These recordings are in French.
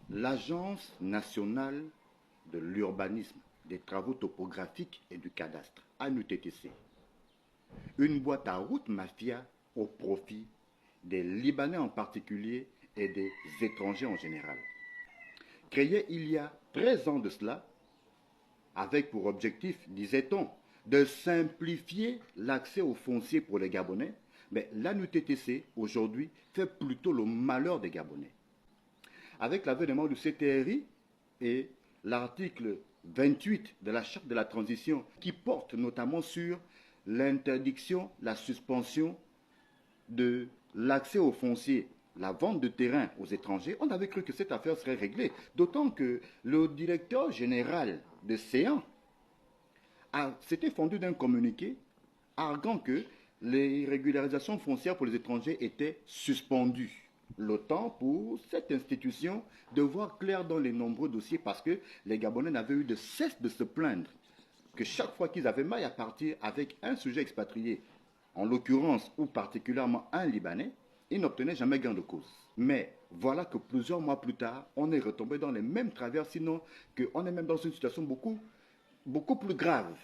L'Agence nationale de l'urbanisme, des travaux topographiques et du cadastre, ANUTTC, une boîte à route mafia au profit des Libanais en particulier et des étrangers en général. Créée il y a 13 ans de cela, avec pour objectif, disait-on, de simplifier l'accès au foncier pour les Gabonais, mais l'ANUTTC aujourd'hui fait plutôt le malheur des Gabonais. Avec l'avènement du CTRI et l'article 28 de la Charte de la transition qui porte notamment sur l'interdiction, la suspension de l'accès aux fonciers, la vente de terrain aux étrangers, on avait cru que cette affaire serait réglée. D'autant que le directeur général de CEAN s'était fendu d'un communiqué arguant que les régularisations foncières pour les étrangers étaient suspendues. Le temps pour cette institution de voir clair dans les nombreux dossiers parce que les Gabonais n'avaient eu de cesse de se plaindre que chaque fois qu'ils avaient maille à partir avec un sujet expatrié, en l'occurrence ou particulièrement un Libanais, ils n'obtenaient jamais gain de cause. Mais voilà que plusieurs mois plus tard, on est retombé dans les mêmes travers, sinon qu'on est même dans une situation beaucoup plus grave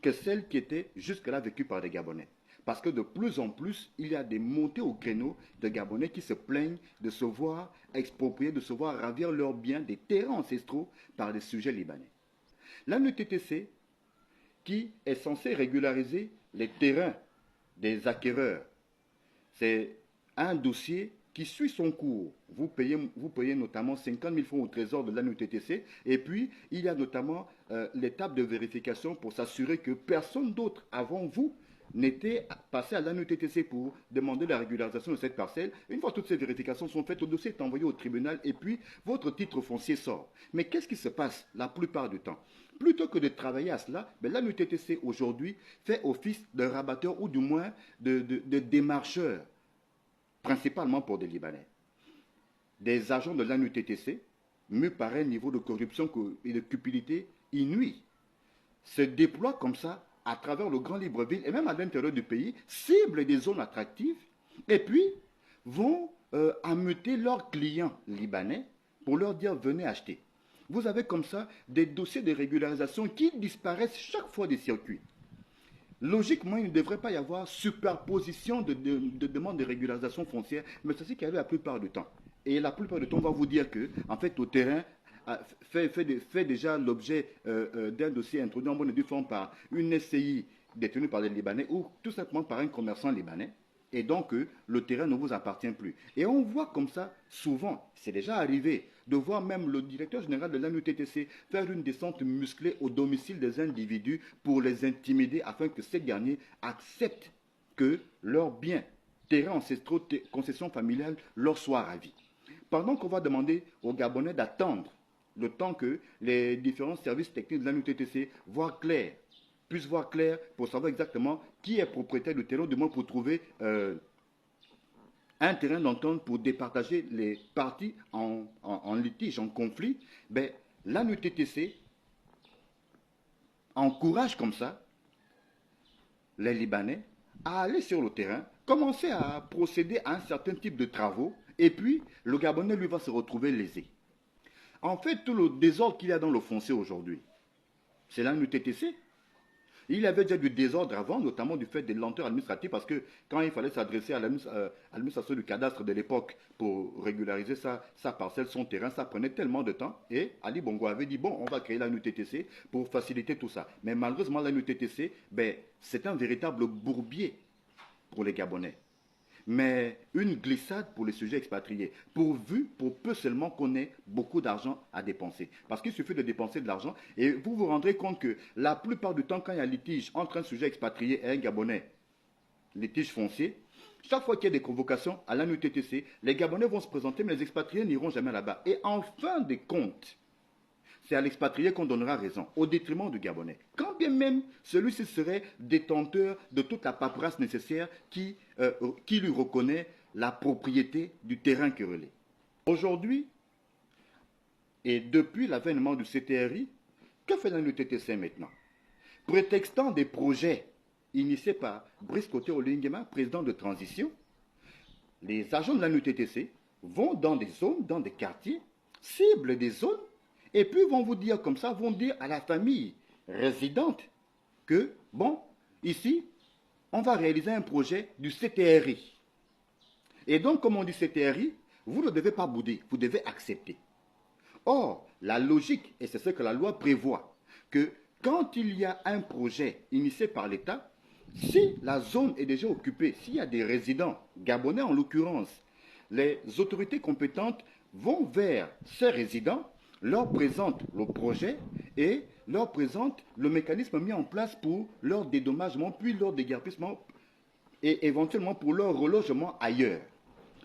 que celle qui était jusque-là vécue par les Gabonais. Parce que de plus en plus, il y a des montées au créneau de Gabonais qui se plaignent de se voir exproprier, de se voir ravir leurs biens, des terrains ancestraux par les sujets libanais. L'ANUTTC, qui est censé régulariser les terrains des acquéreurs, c'est un dossier qui suit son cours. Vous payez notamment 50 000 francs au trésor de l'ANUTTC et puis il y a notamment l'étape de vérification pour s'assurer que personne d'autre avant vous n'était passé à l'ANUTTC pour demander la régularisation de cette parcelle. Une fois toutes ces vérifications sont faites, le dossier est envoyé au tribunal et puis votre titre foncier sort. Mais qu'est-ce qui se passe la plupart du temps? Plutôt que de travailler à cela, l'ANUTTC aujourd'hui fait office de rabatteur ou du moins de démarcheur, principalement pour des Libanais. Des agents de l'ANUTTC, mus par un niveau de corruption et de cupidité inouï, se déploient comme ça à travers le grand Libreville et même à l'intérieur du pays, ciblent des zones attractives et puis vont ameuter leurs clients libanais pour leur dire venez acheter. Vous avez comme ça des dossiers de régularisation qui disparaissent chaque fois des circuits. Logiquement, il ne devrait pas y avoir superposition de demandes de régularisation foncière, mais c'est ce qu'il y avait la plupart du temps. Et la plupart du temps, on va vous dire que, en fait, au terrain, fait déjà l'objet d'un dossier introduit en bonne et due forme par une SCI détenue par les Libanais ou tout simplement par un commerçant libanais. Et donc, le terrain ne vous appartient plus. Et on voit comme ça, souvent, c'est déjà arrivé, de voir même le directeur général de l'ANUTTC faire une descente musclée au domicile des individus pour les intimider afin que ces derniers acceptent que leurs biens, terrains ancestraux, concessions familiales leur soient ravis. Pendant qu'on va demander aux Gabonais d'attendre le temps que les différents services techniques de l'ANUTTC puissent voir clair pour savoir exactement qui est propriétaire du terrain, du moins pour trouver un terrain d'entente pour départager les parties en litige, en conflit, l'ANUTTC encourage comme ça les Libanais à aller sur le terrain, commencer à procéder à un certain type de travaux, et puis le Gabonais lui va se retrouver lésé. En fait, tout le désordre qu'il y a dans le foncier aujourd'hui, c'est l'ANUTTC. Il y avait déjà du désordre avant, notamment du fait des lenteurs administratives, parce que quand il fallait s'adresser à l'administration du cadastre de l'époque pour régulariser sa parcelle, son terrain, ça prenait tellement de temps. Et Ali Bongo avait dit, bon, on va créer l'ANUTTC pour faciliter tout ça. Mais malheureusement, l'ANUTTC, c'est un véritable bourbier pour les Gabonais. Mais une glissade pour les sujets expatriés, pour peu seulement qu'on ait beaucoup d'argent à dépenser. Parce qu'il suffit de dépenser de l'argent et vous vous rendrez compte que la plupart du temps, quand il y a litige entre un sujet expatrié et un Gabonais, litige foncier, chaque fois qu'il y a des convocations à l'ANUTTC, les Gabonais vont se présenter, mais les expatriés n'iront jamais là-bas. Et en fin de compte, c'est à l'expatrié qu'on donnera raison, au détriment du Gabonais. Quand bien même celui-ci serait détenteur de toute la paperasse nécessaire qui lui reconnaît la propriété du terrain querellé. Aujourd'hui, et depuis l'avènement du CTRI, que fait l'ANUTTC maintenant? Prétextant des projets initiés par Brice Coté Olingema, président de transition, les agents de l'ANUTTC vont dans des zones, dans des quartiers, ciblent des zones et puis vont vous dire comme ça, vont dire à la famille résidente que, bon, ici, on va réaliser un projet du CTRI. Et donc, comme on dit CTRI, vous ne devez pas bouder, vous devez accepter. Or, la logique, et c'est ce que la loi prévoit, que quand il y a un projet initié par l'État, si la zone est déjà occupée, s'il y a des résidents, gabonais en l'occurrence, les autorités compétentes vont vers ces résidents, leur présentent le projet et leur présentent le mécanisme mis en place pour leur dédommagement, puis leur déguerpissement et éventuellement pour leur relogement ailleurs.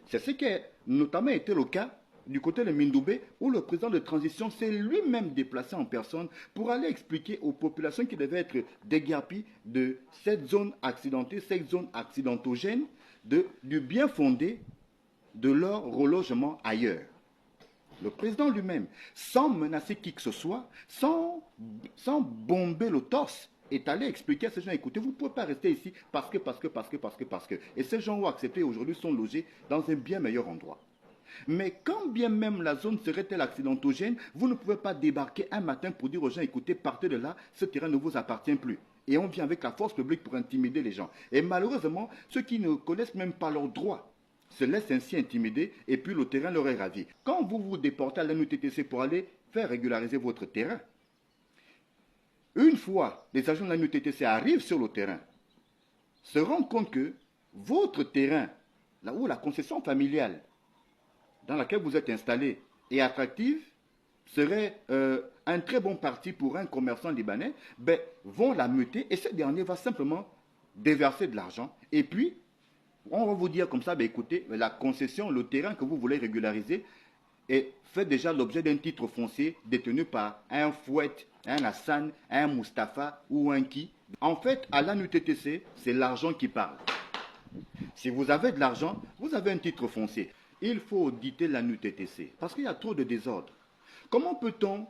C'est ce qui a notamment été le cas du côté de Mindoubé, où le président de transition s'est lui-même déplacé en personne pour aller expliquer aux populations qui devaient être déguerpies de cette zone accidentée, cette zone accidentogène, du bien fondé de leur relogement ailleurs. Le président lui-même, sans menacer qui que ce soit, sans bomber le torse, est allé expliquer à ces gens, écoutez, vous ne pouvez pas rester ici parce que. Et ces gens ont accepté aujourd'hui sont logés dans un bien meilleur endroit. Mais quand bien même la zone serait-elle accidentogène, vous ne pouvez pas débarquer un matin pour dire aux gens, écoutez, partez de là, ce terrain ne vous appartient plus. Et on vient avec la force publique pour intimider les gens. Et malheureusement, ceux qui ne connaissent même pas leurs droits se laissent ainsi intimider et puis le terrain leur est ravi. Quand vous vous déportez à l'ANUTTC pour aller faire régulariser votre terrain, une fois les agents de l'ANUTTC arrivent sur le terrain, se rendent compte que votre terrain, là où la concession familiale dans laquelle vous êtes installé est attractive, serait un très bon parti pour un commerçant libanais, ben, vont la muter et ce dernier va simplement déverser de l'argent. Et puis, on va vous dire comme ça, ben, écoutez, la concession, le terrain que vous voulez régulariser fait déjà l'objet d'un titre foncier détenu par un Fouet, un Hassan, un Mustapha ou un qui. En fait, à l'ANUTTC, c'est l'argent qui parle. Si vous avez de l'argent, vous avez un titre foncier. Il faut auditer l'ANUTTC parce qu'il y a trop de désordre. Comment peut-on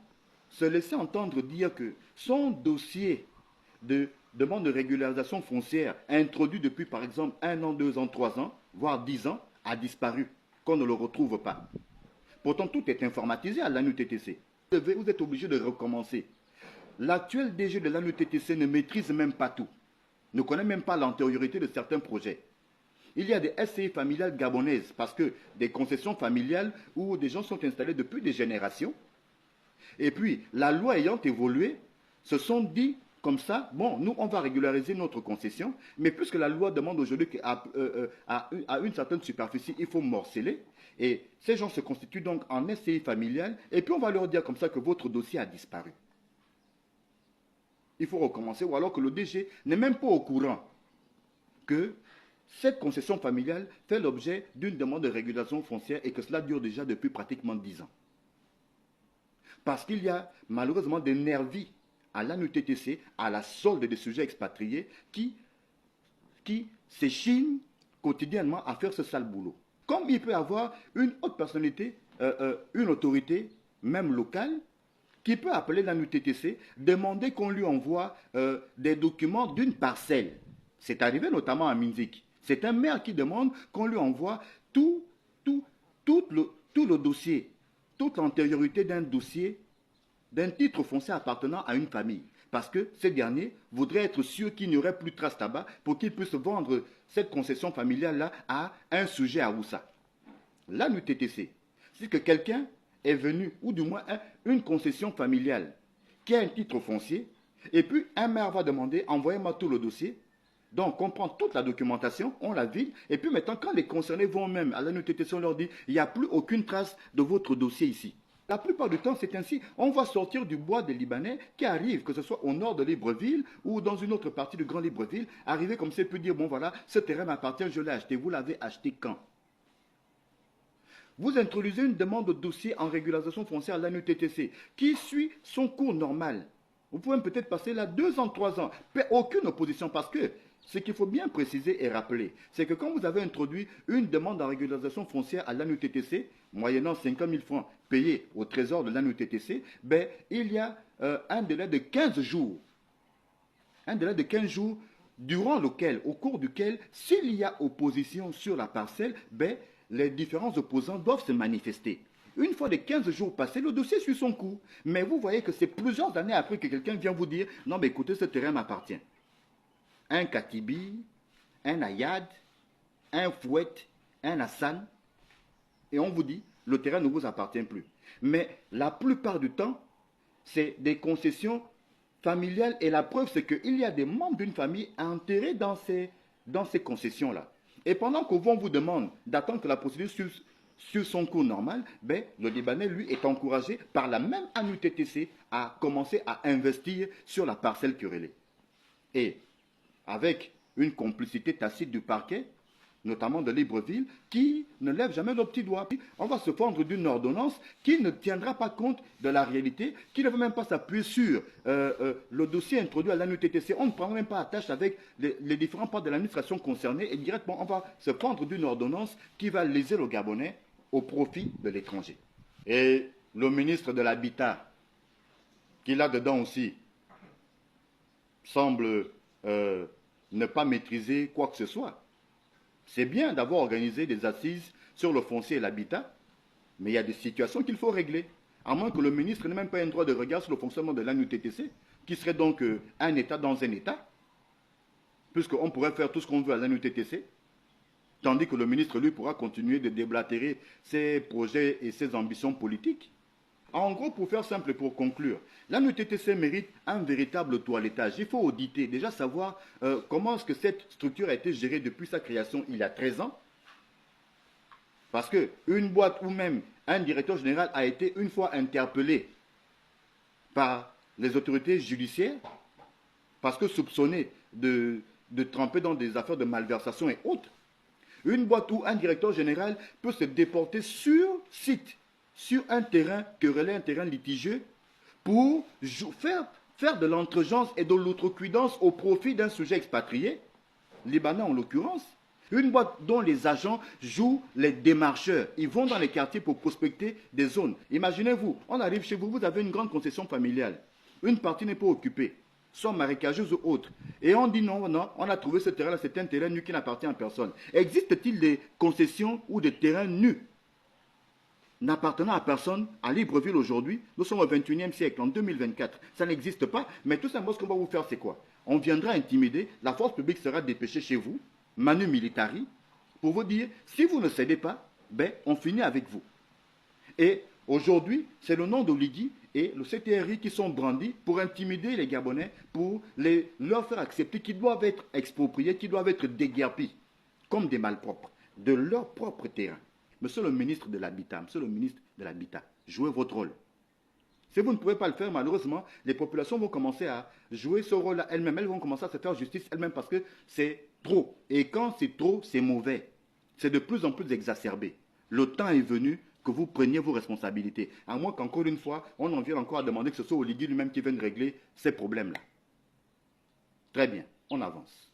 se laisser entendre dire que son dossier de demande de régularisation foncière introduit depuis par exemple 1 an, 2 ans, 3 ans, voire 10 ans, a disparu, qu'on ne le retrouve pas? Pourtant, tout est informatisé à l'ANUTTC. Vous êtes obligé de recommencer. L'actuel DG de l'ANUTTC ne maîtrise même pas tout, ne connaît même pas l'antériorité de certains projets. Il y a des SCI familiales gabonaises parce que des concessions familiales où des gens sont installés depuis des générations. Et puis, la loi ayant évolué, se sont dit comme ça, bon, nous, on va régulariser notre concession, mais puisque la loi demande aujourd'hui qu'à une certaine superficie, il faut morceler, et ces gens se constituent donc en SCI familiale, et puis on va leur dire comme ça que votre dossier a disparu. Il faut recommencer, ou alors que le DG n'est même pas au courant que cette concession familiale fait l'objet d'une demande de régulation foncière et que cela dure déjà depuis pratiquement 10 ans. Parce qu'il y a malheureusement des nervis à l'ANUTTC, à la solde des sujets expatriés, qui s'échinent quotidiennement à faire ce sale boulot. Comme il peut y avoir une haute personnalité, une autorité, même locale, qui peut appeler l'ANUTTC, demander qu'on lui envoie des documents d'une parcelle. C'est arrivé notamment à Minzik. C'est un maire qui demande qu'on lui envoie tout le dossier, toute l'antériorité d'un dossier, d'un titre foncier appartenant à une famille. Parce que ces derniers voudraient être sûrs qu'il n'y aurait plus de trace tabac pour qu'ils puissent vendre cette concession familiale-là à un sujet à Oussa. L'ANUTTC, c'est que quelqu'un est venu, ou du moins une concession familiale qui a un titre foncier, et puis un maire va demander, envoyez-moi tout le dossier. Donc, on prend toute la documentation, on la vide, et puis maintenant, quand les concernés vont même à l'ANUTTC, on leur dit, il n'y a plus aucune trace de votre dossier ici. La plupart du temps, c'est ainsi. On va sortir du bois des Libanais qui arrivent, que ce soit au nord de Libreville ou dans une autre partie du Grand Libreville, arriver comme ça et puis dire, bon voilà, ce terrain m'appartient, je l'ai acheté. Vous l'avez acheté quand? Vous introduisez une demande de dossier en régularisation foncière à l'ANUTTC qui suit son cours normal. Vous pouvez peut-être passer là 2 ans, 3 ans. Aucune opposition parce que ce qu'il faut bien préciser et rappeler, c'est que quand vous avez introduit une demande en régularisation foncière à l'ANUTTC, moyennant 50 000 francs payés au trésor de l'ANUTTC, ben, il y a un délai de 15 jours. Un délai de 15 jours durant lequel, au cours duquel, s'il y a opposition sur la parcelle, ben, les différents opposants doivent se manifester. Une fois les 15 jours passés, le dossier suit son cours. Mais vous voyez que c'est plusieurs années après que quelqu'un vient vous dire, non mais écoutez, ce terrain m'appartient. Un Katibi, un Ayad, un Fouet, un Hassan, et on vous dit, le terrain ne vous appartient plus. Mais la plupart du temps, c'est des concessions familiales, et la preuve, c'est qu'il y a des membres d'une famille enterrés dans ces concessions-là. Et pendant qu'on vous demande d'attendre que la procédure sur son cours normal, ben, le Libanais, lui, est encouragé par la même ANUTTC à commencer à investir sur la parcelle querellée. Et avec une complicité tacite du parquet, notamment de Libreville, qui ne lève jamais le petit doigt. On va se fendre d'une ordonnance qui ne tiendra pas compte de la réalité, qui ne va même pas s'appuyer sur le dossier introduit à l'ANUTTC. On ne prend même pas attache avec les différents parts de l'administration concernée et directement on va se fendre d'une ordonnance qui va léser le Gabonais au profit de l'étranger. Et le ministre de l'Habitat, qui là-dedans aussi semble ne pas maîtriser quoi que ce soit. C'est bien d'avoir organisé des assises sur le foncier et l'habitat, mais il y a des situations qu'il faut régler. À moins que le ministre n'ait même pas un droit de regard sur le fonctionnement de l'ANUTTC, qui serait donc un État dans un État, puisqu'on pourrait faire tout ce qu'on veut à l'ANUTTC, tandis que le ministre, lui, pourra continuer de déblatérer ses projets et ses ambitions politiques. En gros, pour faire simple et pour conclure, l'ANUTTC mérite un véritable toilettage. Il faut auditer, déjà savoir comment est-ce que cette structure a été gérée depuis sa création il y a 13 ans. Parce qu'une boîte ou même un directeur général a été une fois interpellé par les autorités judiciaires parce que soupçonné de tremper dans des affaires de malversation et autres. Une boîte ou un directeur général peut se déporter sur site, sur un terrain querellé, un terrain litigieux, pour faire de l'entregence et de l'outrecuidance au profit d'un sujet expatrié, libanais en l'occurrence. Une boîte dont les agents jouent les démarcheurs. Ils vont dans les quartiers pour prospecter des zones. Imaginez-vous, on arrive chez vous, vous avez une grande concession familiale. Une partie n'est pas occupée, soit marécageuse ou autre. Et on dit non, non, on a trouvé ce terrain-là, c'est un terrain nu qui n'appartient à personne. Existe-t-il des concessions ou des terrains nus n'appartenant à personne à Libreville aujourd'hui? Nous sommes au 21e siècle, en 2024. Ça n'existe pas, mais tout simplement ce qu'on va vous faire, c'est quoi? On viendra intimider, la force publique sera dépêchée chez vous, manu militari, pour vous dire, si vous ne cédez pas, ben, on finit avec vous. Et aujourd'hui, c'est le nom d'Oligui et le CTRI qui sont brandis pour intimider les Gabonais, pour leur faire accepter qu'ils doivent être expropriés, qu'ils doivent être déguerpis, comme des malpropres, de leur propre terrain. Monsieur le ministre de l'Habitat, monsieur le ministre de l'Habitat, jouez votre rôle. Si vous ne pouvez pas le faire, malheureusement, les populations vont commencer à jouer ce rôle-là elles-mêmes. Elles vont commencer à se faire justice elles-mêmes parce que c'est trop. Et quand c'est trop, c'est mauvais. C'est de plus en plus exacerbé. Le temps est venu que vous preniez vos responsabilités. À moins qu'encore une fois, on en vienne encore à demander que ce soit Oligui lui-même qui vienne régler ces problèmes-là. Très bien, on avance.